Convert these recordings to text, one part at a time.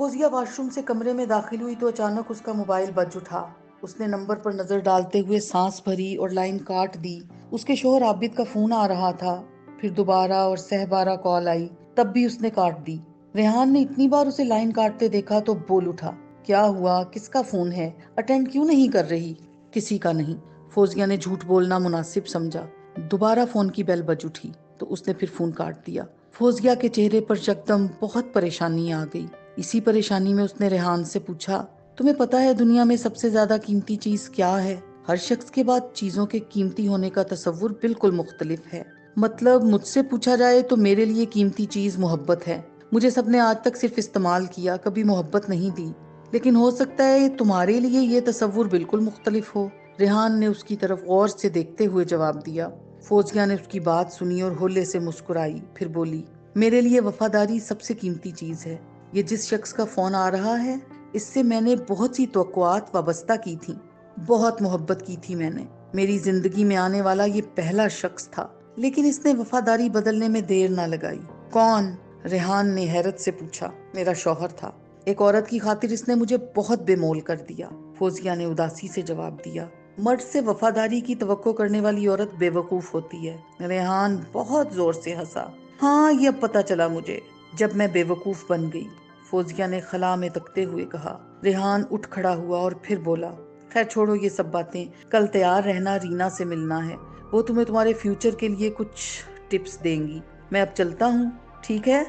Fauzia washroom से कमरे में दाखिल हुई तो अचानक उसका मोबाइल बज उठा। उसने नंबर पर नजर डालते हुए सांस भरी और लाइन काट दी। उसके शोहर आबिद का फोन आ रहा था। फिर दोबारा और सहबारा कॉल आई, तब भी उसने काट दी। रेहान ने इतनी बार उसे लाइन काटते देखा तो बोल उठा, क्या हुआ, किसका फोन है, अटेंड क्यों नहीं कर रही? किसी का नहीं। फौजिया ने झूठ बोलना मुनासिब समझा। दोबारा फोन की बेल बज उठी तो उसने फिर फोन काट दिया। फौजिया के चेहरे पर यकदम बहुत परेशानी आ गई। इसी परेशानी में उसने रेहान से पूछा, तुम्हें पता है दुनिया में सबसे ज्यादा कीमती चीज क्या है? हर शख्स के बाद चीजों के कीमती होने का तस्वुर बिल्कुल मुख्तलिफ है। मतलब मुझसे पूछा जाए तो मेरे लिए कीमती चीज मोहब्बत है। मुझे सबने आज तक सिर्फ इस्तेमाल किया, कभी मोहब्बत नहीं दी। लेकिन हो सकता है तुम्हारे लिए ये तस्वुर बिल्कुल मुख्तलिफ हो। रेहान ने उसकी तरफ गौर से देखते हुए जवाब दिया। फौजिया ने उसकी बात सुनी और होले से मुस्कुराई, फिर बोली, मेरे लिए वफादारी सबसे कीमती चीज है। ये जिस शख्स का फोन आ रहा है, इससे मैंने बहुत सी तवक्कुआत वाबस्ता की थी, बहुत मोहब्बत की थी मैंने। मेरी जिंदगी में आने वाला ये पहला शख्स था, लेकिन इसने वफादारी बदलने में देर ना लगाई। कौन? रेहान ने हैरत से पूछा। मेरा शौहर था। एक औरत की खातिर इसने मुझे बहुत बेमोल कर दिया, फौजिया ने उदासी से जवाब दिया। मर्द से वफादारी की तवक्को करने वाली औरत बेवकूफ होती है। रेहान बहुत जोर से हंसा। हाँ, ये अब पता चला मुझे, जब मैं बेवकूफ बन गई, फौजिया ने खला में तकते हुए कहा। रेहान उठ खड़ा हुआ और फिर बोला, खैर छोड़ो ये सब बातें, कल तैयार रहना, रीना से मिलना है। वो तुम्हें तुम्हारे फ्यूचर के लिए कुछ टिप्स देंगी। मैं अब चलता हूँ, ठीक है?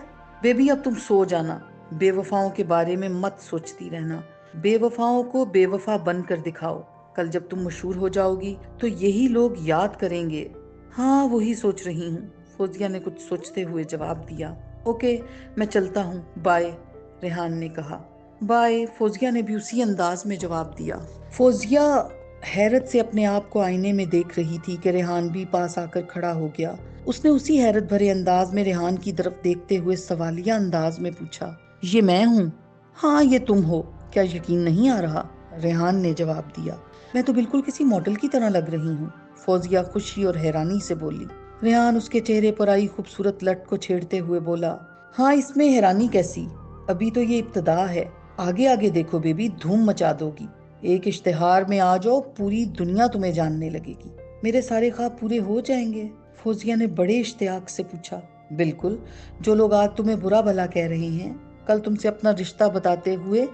बेबी अब तुम सो जाना। बेवफाओं के बारे में मत सोचती रहना। बेवफाओं को बेवफा बनकर दिखाओ। कल जब तुम मशहूर हो जाओगी तो यही लोग याद करेंगे। हाँ, वही सोच रही हूँ, फौजिया ने कुछ सोचते हुए जवाब दिया। ओके, मैं चलता हूँ, बाय, रेहान ने कहा। बाय, फौजिया ने भी उसी अंदाज में जवाब दिया। फौजिया हैरत से अपने आप को आईने में देख रही थी कि रेहान भी पास आकर खड़ा हो गया। उसने उसी हैरत भरे अंदाज में रेहान की तरफ देखते हुए सवालिया अंदाज में पूछा, ये मैं हूँ? हाँ, ये तुम हो। क्या यकीन नहीं आ रहा? रेहान ने जवाब दिया। मैं तो बिल्कुल किसी मॉडल की तरह लग रही हूँ, फौजिया खुशी और हैरानी से बोली। रेहान उसके चेहरे पर आई खूबसूरत लट को छेड़ते हुए बोला, हाँ, इसमें हैरानी कैसी, अभी तो ये इब्तदा है। आगे आगे देखो बेबी, धूम मचा दोगी। एक इश्तिहार में आ जाओ, पूरी दुनिया तुम्हें जानने लगेगी। मेरे सारे ख्वाब पूरे हो जाएंगे? फौजिया ने बड़े इश्तियाक से पूछा। बिल्कुल। जो लोग आज तुम्हें बुरा भला कह रहे हैं, कल तुमसे अपना रिश्ता बताते हुए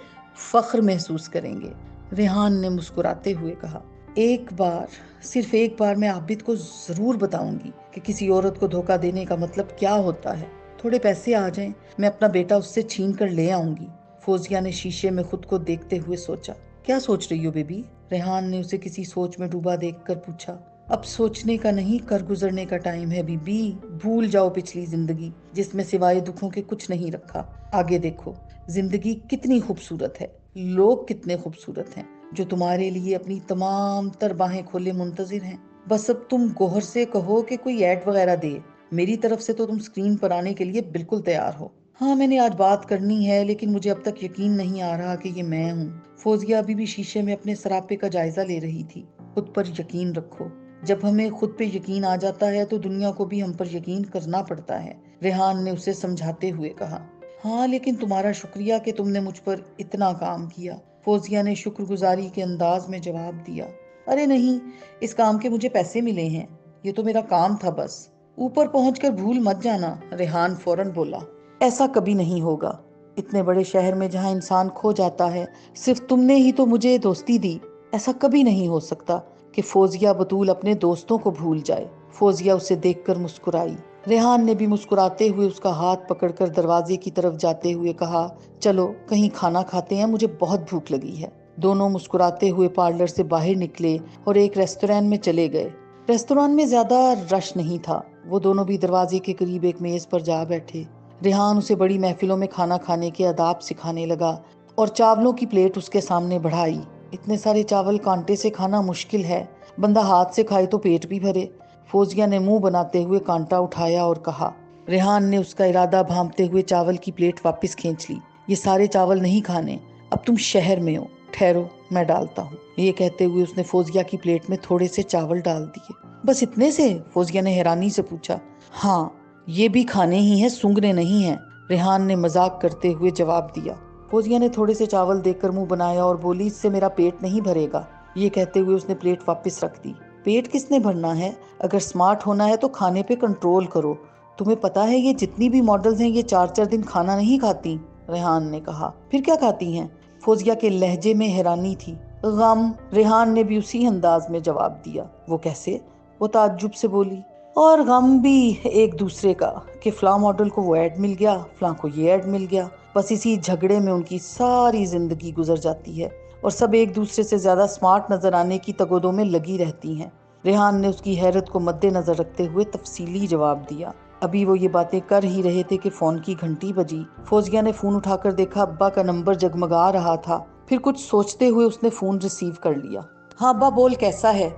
फख्र महसूस करेंगे, रेहान ने मुस्कुराते हुए कहा। एक बार, सिर्फ एक बार मैं आबिद को जरूर बताऊंगी कि किसी औरत को धोखा देने का मतलब क्या होता है। थोड़े पैसे आ जाएं, मैं अपना बेटा उससे छीन कर ले आऊंगी। फौजिया ने शीशे में खुद को देखते हुए सोचा। क्या सोच रही हो बेबी? रेहान ने उसे किसी सोच में डूबा देखकर पूछा। अब सोचने का नहीं, कर गुजरने का टाइम है बीबी। भूल जाओ पिछली जिंदगी, जिसमें सिवाय दुखों के कुछ नहीं रखा। आगे देखो, जिंदगी कितनी खूबसूरत है, लोग कितने खूबसूरत हैं, जो तुम्हारे लिए अपनी तमाम तर बाहें खोले मुंतजिर हैं। बस अब तुम गौहर से कहो कि कोई ऐड वगैरह दे। मेरी तरफ से तो तुम स्क्रीन पर आने के लिए बिल्कुल तैयार हो। हाँ, मैंने आज बात करनी है, लेकिन मुझे अब तक यकीन नहीं आ रहा कि ये मैं हूँ। फौजिया अभी भी शीशे में अपने सरापे का जायजा ले रही थी। खुद पर यकीन रखो। जब हमें खुद पे यकीन आ जाता है तो दुनिया को भी हम पर यकीन करना पड़ता है, रेहान ने उसे समझाते हुए कहा। हाँ, लेकिन तुम्हारा शुक्रिया कि तुमने मुझ पर इतना काम किया, फौजिया ने शुक्रगुजारी के अंदाज में जवाब दिया। अरे नहीं, इस काम के मुझे पैसे मिले हैं, ये तो मेरा काम था बस। ऊपर पहुंचकर भूल मत जाना, रेहान फौरन बोला। ऐसा कभी नहीं होगा। इतने बड़े शहर में जहाँ इंसान खो जाता है, सिर्फ तुमने ही तो मुझे दोस्ती दी। ऐसा कभी नहीं हो सकता कि फौजिया बतूल अपने दोस्तों को भूल जाए। फौजिया उसे देखकर मुस्कुराई। रेहान ने भी मुस्कुराते हुए उसका हाथ पकड़कर दरवाजे की तरफ जाते हुए कहा, चलो कहीं खाना खाते हैं, मुझे बहुत भूख लगी है। दोनों मुस्कुराते हुए पार्लर से बाहर निकले और एक रेस्टोरेंट में चले गए। रेस्टोरेंट में ज्यादा रश नहीं था। वो दोनों भी दरवाजे के करीब एक मेज पर जा बैठे। रेहान उसे बड़ी महफिलों में खाना खाने के आदाब सिखाने लगा और चावलों की प्लेट उसके सामने बढ़ाई। इतने सारे चावल कांटे से खाना मुश्किल है, बंदा हाथ से खाए तो पेट भी भरे। फौजिया ने मुंह बनाते हुए कांटा उठाया और कहा। रेहान ने उसका इरादा भांपते हुए चावल की प्लेट वापस खींच ली। ये सारे चावल नहीं खाने, अब तुम शहर में हो, ठहरो मैं डालता हूँ। ये कहते हुए उसने फौजिया की प्लेट में थोड़े से चावल डाल दिए। बस इतने से? फौजिया ने हैरानी से पूछा। हाँ, ये भी खाने ही हैं, सूंघने नहीं हैं, रेहान ने मजाक करते हुए जवाब दिया। फौजिया ने थोड़े से चावल देखकर मुंह बनाया और बोली, इससे मेरा पेट नहीं भरेगा। ये कहते हुए उसने प्लेट वापस रख दी। पेट किसने भरना है? अगर स्मार्ट होना है तो खाने पे कंट्रोल करो। तुम्हें पता है ये जितनी भी मॉडल्स हैं ये 4-4 दिन खाना नहीं खाती, रेहान ने कहा। फिर क्या खाती हैं? फौजिया के लहजे में हैरानी थी। गम, रेहान ने भी उसी अंदाज में जवाब दिया। वो कैसे? वो ताज्जुब से बोली। और गम भी एक दूसरे का, कि फलां मॉडल को वो ऐड मिल गया, फलां को ये ऐड मिल गया। बस इसी झगड़े में उनकी सारी जिंदगी गुजर जाती है और सब एक दूसरे से ज्यादा स्मार्ट नजर आने की तगोदों में लगी रहती हैं। रेहान ने उसकी हैरत को मद्देनजर रखते हुए तफसीली जवाब दिया। अभी वो ये बातें कर ही रहे थे कि फोन की घंटी बजी। फौजिया ने फोन उठाकर देखा, अब्बा का नंबर जगमगा रहा था। फिर कुछ सोचते हुए उसने फोन रिसीव कर लिया। हाँ अब्बा बोल, कैसा है?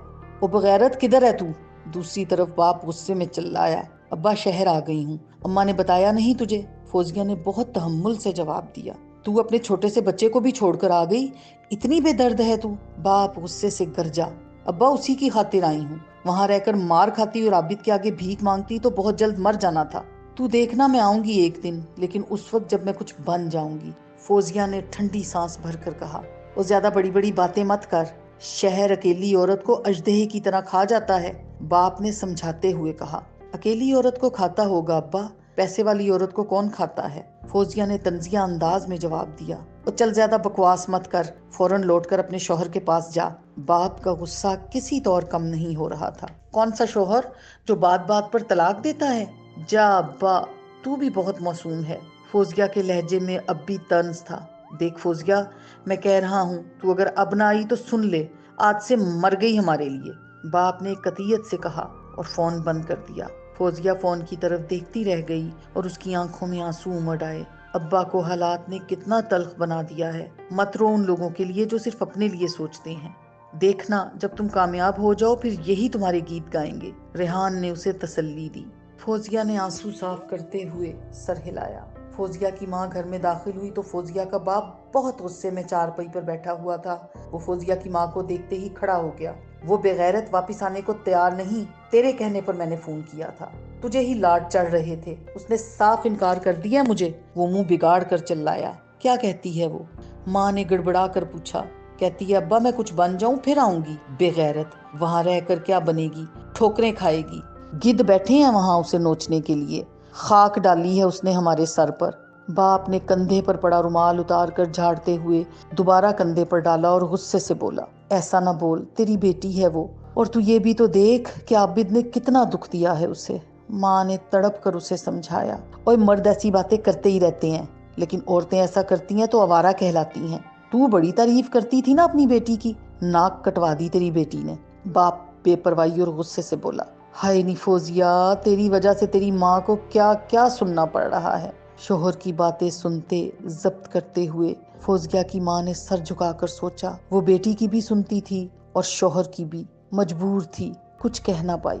वो बगैरत, किधर है तू? दूसरी तरफ बाप गुस्से में चिल्लाया। अब्बा शहर आ गई हूँ, अम्मा ने बताया नहीं तुझे? फौजिया ने बहुत तहम्मुल से जवाब दिया। तू अपने छोटे से बच्चे को भी छोड़कर आ गई? इतनी बेदर्द है तू? बाप गुस्से से गरजा। अब्बा उसी की खातिर आई हूँ। वहां रहकर मार खाती और आबिद के आगे भीख मांगती तो बहुत जल्द मर जाना था। तू देखना, मैं आऊंगी एक दिन, लेकिन उस वक्त जब मैं कुछ बन जाऊंगी। फौजिया ने ठंडी सांस भरकर कहा। वो ज्यादा बड़ी बड़ी बातें मत कर। शहर अकेली औरत को अजदहे की तरह खा जाता है, बाप ने समझाते हुए कहा। अकेली औरत को खाता होगा अब्बा, पैसे वाली औरत को कौन खाता है? फौजिया ने तंजिया अंदाज में जवाब दिया। तो चल ज्यादा बकवास मत कर, फौरन लौटकर अपने शौहर के पास जा। बाप का गुस्सा किसी तौर कम नहीं हो रहा था। कौन सा शौहर जो बात बात पर तलाक देता है? जा अब्बा, तू भी बहुत मासूम है। फौजिया के लहजे में अब भी तंज था। देख फौजिया, मैं कह रहा हूँ, तू अगर अब ना आई तो सुन ले, आज से मर गई हमारे लिए, बाप ने कतियत से कहा और फोन बंद कर दिया। फौजिया फोन की तरफ देखती रह गई और उसकी आंखों में आंसू उमड़ आए। अब्बा को हालात ने कितना तल्ख बना दिया है। मत रो उन लोगों के लिए जो सिर्फ अपने लिए सोचते हैं। देखना, जब तुम कामयाब हो जाओ फिर यही तुम्हारे गीत गाएंगे, रेहान ने उसे तसल्ली दी। फौजिया ने आंसू साफ करते हुए सर हिलाया। फौजिया की माँ घर में दाखिल हुई तो फौजिया का बाप बहुत गुस्से में चारपाई पर बैठा हुआ था। वो फौजिया की माँ को देखते ही खड़ा हो गया। वो बेगैरत वापस आने को तैयार नहीं, तेरे कहने पर मैंने फोन किया था, तुझे ही लाड चढ़ रहे थे, उसने साफ इनकार कर दिया मुझे, वो मुंह बिगाड़ कर चिल्लाया। क्या कहती है वो? माँ ने गड़बड़ा कर पूछा। कहती है अब्बा मैं कुछ बन जाऊं फिर आऊंगी। बेगैरत, वहां रहकर क्या बनेगी? ठोकरें खाएगी। गिद्ध बैठे हैं वहां उसे नोचने के लिए। खाक डाली है उसने हमारे सर पर। बाप ने कंधे पर पड़ा रुमाल उतार कर झाड़ते हुए दोबारा कंधे पर डाला और गुस्से से बोला, ऐसा ना बोल, तेरी बेटी है वो, और तू ये भी तो देख कि आबिद ने कितना दुख दिया है उसे। माँ ने तड़प कर उसे समझाया। और मर्द ऐसी बातें करते ही रहते हैं, लेकिन औरतें ऐसा करती हैं तो आवारा कहलाती हैं। तू बड़ी तारीफ करती थी ना अपनी बेटी की, नाक कटवा दी तेरी बेटी ने, बाप बेपरवाही और गुस्से से बोला। हाय नी फौजिया, तेरी वजह से तेरी माँ को क्या क्या सुनना पड़ रहा है। शोहर की बातें सुनते, जब्त करते हुए फौजिया की माँ ने सर झुकाकर सोचा, वो बेटी की भी सुनती थी और शोहर की भी, मजबूर थी, कुछ कह ना पाई।